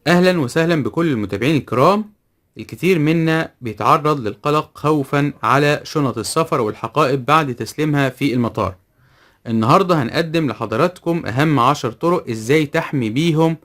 أهلا وسهلا بكل المتابعين الكرام. الكثير منا بيتعرض للقلق خوفا على شنط السفر والحقائب بعد تسليمها في المطار. النهاردة هنقدم لحضراتكم أهم 10 طرق إزاي تحمي بيهم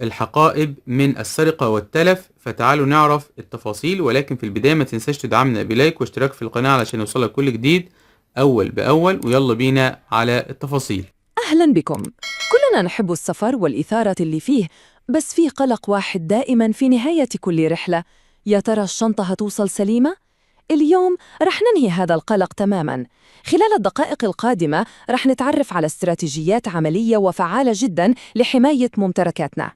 الحقائب من السرقة والتلف، فتعالوا نعرف التفاصيل. ولكن في البداية ما تنساش تدعمنا بلايك واشتراك في القناة علشان يوصلك كل جديد أول بأول، ويلا بينا على التفاصيل. أهلاً بكم. كلنا نحب السفر والإثارة اللي فيه، بس في قلق واحد دائماً في نهاية كل رحلة: يا ترى الشنطة هتوصل سليمة؟ اليوم رح ننهي هذا القلق تماماً. خلال الدقائق القادمة رح نتعرف على استراتيجيات عملية وفعالة جداً لحماية ممتلكاتنا.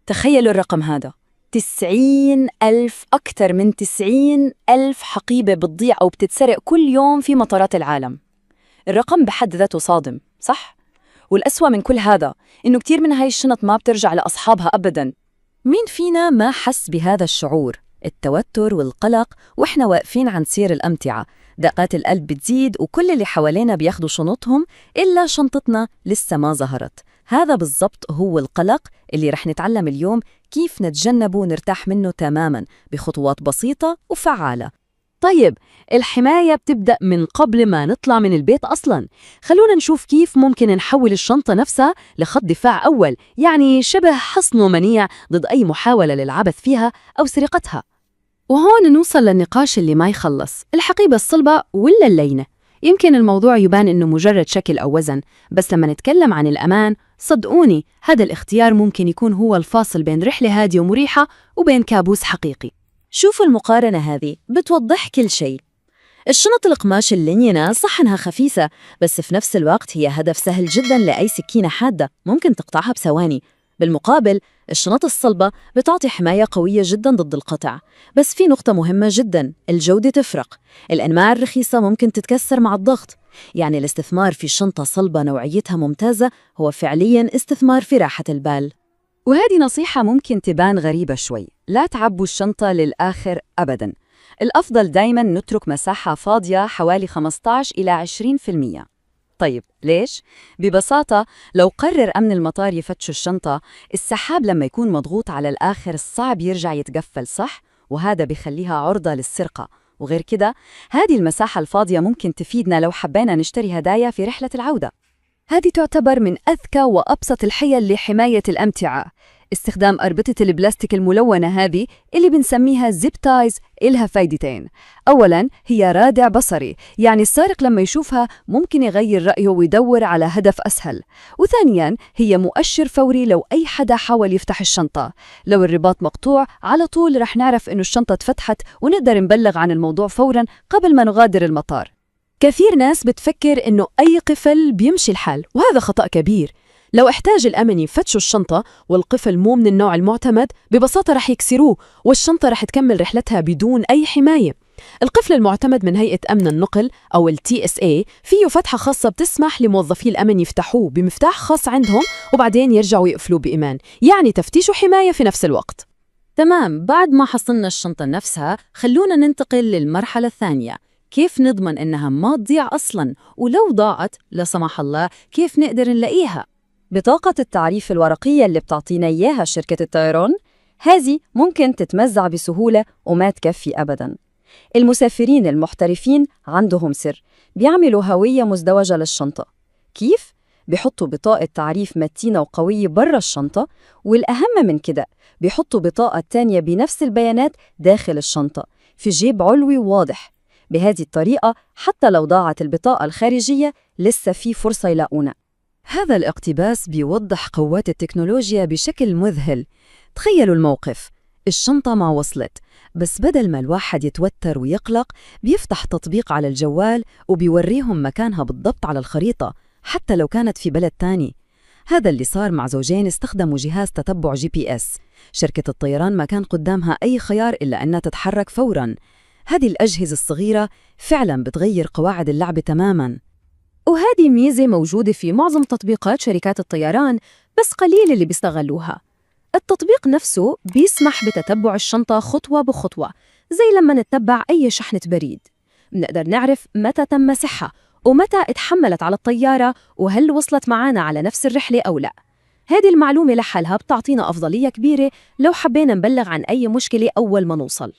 تخيلوا الرقم هذا: 90,000، أكثر من 90,000 حقيبة بتضيع أو بتتسرق كل يوم في مطارات العالم. الرقم بحد ذاته صادم، صح؟ والأسوأ من كل هذا إنه كتير من هاي الشنط ما بترجع لأصحابها أبداً. مين فينا ما حس بهذا الشعور؟ التوتر والقلق وإحنا واقفين عن سير الأمتعة، دقات القلب بتزيد وكل اللي حوالينا بياخدوا شنطهم إلا شنطتنا لسه ما ظهرت. هذا بالضبط هو القلق اللي رح نتعلم اليوم كيف نتجنبه ونرتاح منه تماماً بخطوات بسيطة وفعالة. طيب، الحماية بتبدأ من قبل ما نطلع من البيت أصلاً. خلونا نشوف كيف ممكن نحول الشنطة نفسها لخط دفاع أول، يعني شبه حصن ومنيع ضد أي محاولة للعبث فيها أو سرقتها. وهون نوصل للنقاش اللي ما يخلص: الحقيبة الصلبة ولا اللينة؟ يمكن الموضوع يبان إنه مجرد شكل أو وزن، بس لما نتكلم عن الأمان صدقوني هذا الاختيار ممكن يكون هو الفاصل بين رحلة هادية ومريحة وبين كابوس حقيقي. شوفوا المقارنة هذه بتوضح كل شيء. الشنط القماش اللينة صح إنها خفيفة، بس في نفس الوقت هي هدف سهل جداً لأي سكينة حادة ممكن تقطعها بثواني. بالمقابل الشنط الصلبة بتعطي حماية قوية جداً ضد القطع، بس في نقطة مهمة جداً: الجودة تفرق. الأنواع الرخيصة ممكن تتكسر مع الضغط، يعني الاستثمار في شنطة صلبة نوعيتها ممتازة هو فعلياً استثمار في راحة البال. وهذه نصيحة ممكن تبان غريبة شوي: لا تعبوا الشنطة للآخر أبداً. الأفضل دايماً نترك مساحة فاضية حوالي 15 إلى 20%. طيب ليش؟ ببساطة لو قرر أمن المطار يفتشوا الشنطة، السحاب لما يكون مضغوط على الآخر صعب يرجع يتقفل، صح؟ وهذا بيخليها عرضة للسرقة. وغير كده هذه المساحة الفاضية ممكن تفيدنا لو حبينا نشتري هدايا في رحلة العودة. هذه تعتبر من أذكى وأبسط الحيل لحماية الأمتعة. استخدام أربطة البلاستيك الملونة هذه اللي بنسميها زيب تايز إلها فايدتين: أولاً هي رادع بصري، يعني السارق لما يشوفها ممكن يغير رأيه ويدور على هدف أسهل. وثانياً هي مؤشر فوري لو أي حدا حاول يفتح الشنطة. لو الرباط مقطوع على طول رح نعرف إنه الشنطة اتفتحت ونقدر نبلغ عن الموضوع فوراً قبل ما نغادر المطار. كثير ناس بتفكر إنه أي قفل بيمشي الحال، وهذا خطأ كبير. لو احتاج الأمن يفتشوا الشنطة والقفل مو من النوع المعتمد، ببساطة رح يكسروه والشنطة رح تكمل رحلتها بدون أي حماية. القفل المعتمد من هيئة أمن النقل أو TSA فيه فتحة خاصة بتسمح لموظفي الأمن يفتحوه بمفتاح خاص عندهم وبعدين يرجعوا يقفلوه بإيمان، يعني تفتيش وحماية في نفس الوقت. تمام، بعد ما حصلنا الشنطة نفسها خلونا ننتقل للمرحلة الثانية: كيف نضمن إنها ما تضيع أصلاً؟ ولو ضاعت لا سمح الله كيف نقدر نلاقيها؟ بطاقة التعريف الورقية اللي بتعطينا إياها شركة الطيران، هذه ممكن تتمزع بسهولة وما تكفي أبداً. المسافرين المحترفين عندهم سر: بيعملوا هوية مزدوجة للشنطة. كيف؟ بيحطوا بطاقة تعريف متينة وقوية برا الشنطة، والأهم من كده بيحطوا بطاقة تانية بنفس البيانات داخل الشنطة في جيب علوي واضح. بهذه الطريقة حتى لو ضاعت البطاقة الخارجية لسه في فرصة يلاقونا. هذا الاقتباس بيوضح قوات التكنولوجيا بشكل مذهل. تخيلوا الموقف: الشنطة ما وصلت، بس بدل ما الواحد يتوتر ويقلق بيفتح تطبيق على الجوال وبيوريهم مكانها بالضبط على الخريطة حتى لو كانت في بلد تاني. هذا اللي صار مع زوجين استخدموا جهاز تتبع GPS. شركة الطيران ما كان قدامها أي خيار إلا أنها تتحرك فوراً. هذه الأجهزة الصغيرة فعلاً بتغير قواعد اللعبة تماماً. وهذه ميزة موجودة في معظم تطبيقات شركات الطيران، بس قليل اللي بيستغلوها. التطبيق نفسه بيسمح بتتبع الشنطة خطوة بخطوة، زي لما نتبع أي شحنة بريد. بنقدر نعرف متى تم مسحها ومتى اتحملت على الطيارة وهل وصلت معانا على نفس الرحلة أو لا. هذه المعلومة لحالها بتعطينا أفضلية كبيرة لو حبينا نبلغ عن أي مشكلة أول ما نوصل.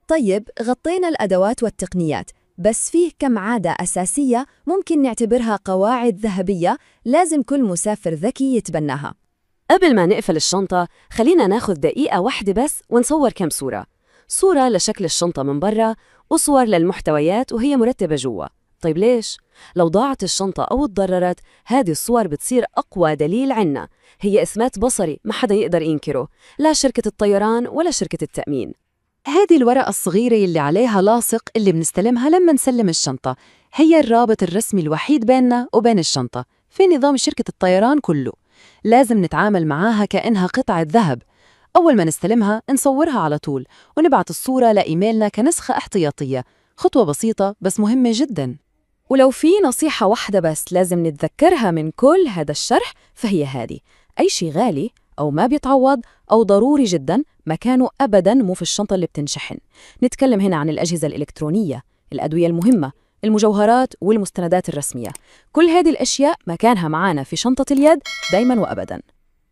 طيب غطينا الأدوات والتقنيات، بس فيه كم عادة أساسية ممكن نعتبرها قواعد ذهبية لازم كل مسافر ذكي يتبناها. قبل ما نقفل الشنطة خلينا ناخذ دقيقة واحدة بس ونصور كم صورة لشكل الشنطة من برا وصور للمحتويات وهي مرتبة جوا. طيب ليش؟ لو ضاعت الشنطة أو اتضررت هذه الصور بتصير أقوى دليل عنا، هي إثبات بصري ما حدا يقدر ينكره، لا شركة الطيران ولا شركة التأمين. هذه الورقة الصغيرة اللي عليها لاصق اللي بنستلمها لما نسلم الشنطة هي الرابط الرسمي الوحيد بيننا وبين الشنطة في نظام شركة الطيران كله. لازم نتعامل معاها كأنها قطعة ذهب. أول ما نستلمها نصورها على طول ونبعت الصورة لإيميلنا كنسخة احتياطية. خطوة بسيطة بس مهمة جداً. ولو في نصيحة واحدة بس لازم نتذكرها من كل هذا الشرح فهي هذه: أي شيء غالي أو ما بيتعوض أو ضروري جداً مكانه أبداً مو في الشنطة اللي بتنشحن. نتكلم هنا عن الأجهزة الإلكترونية، الأدوية المهمة، المجوهرات والمستندات الرسمية. كل هذه الأشياء مكانها معانا في شنطة اليد دايماً وأبداً.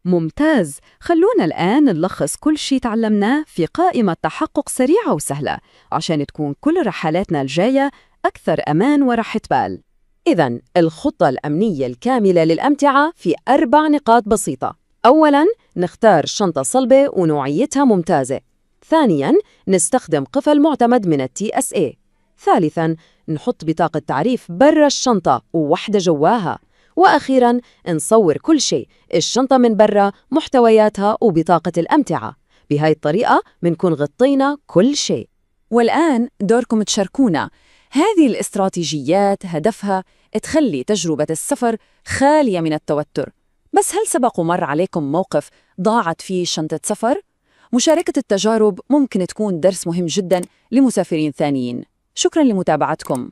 ممتاز، خلونا الآن نلخص كل شيء تعلمناه في قائمة تحقق سريعة وسهلة عشان تكون كل رحلاتنا الجاية أكثر أمان وراحة بال. إذن الخطة الأمنية الكاملة للأمتعة في 4 نقاط بسيطة. أولاً نختار شنطة صلبة ونوعيتها ممتازة. ثانياً نستخدم قفل معتمد من TSA. ثالثاً نحط بطاقة تعريف برا الشنطة ووحدة جواها. وأخيراً نصور كل شيء، الشنطة من برا، محتوياتها وبطاقة الأمتعة. بهاي الطريقة منكون غطينا كل شيء. والآن دوركم تشاركونا. هذه الاستراتيجيات هدفها تخلي تجربة السفر خالية من التوتر. بس هل سبق ومر عليكم موقف ضاعت فيه شنطة سفر؟ مشاركة التجارب ممكن تكون درس مهم جداً لمسافرين ثانيين. شكراً لمتابعتكم.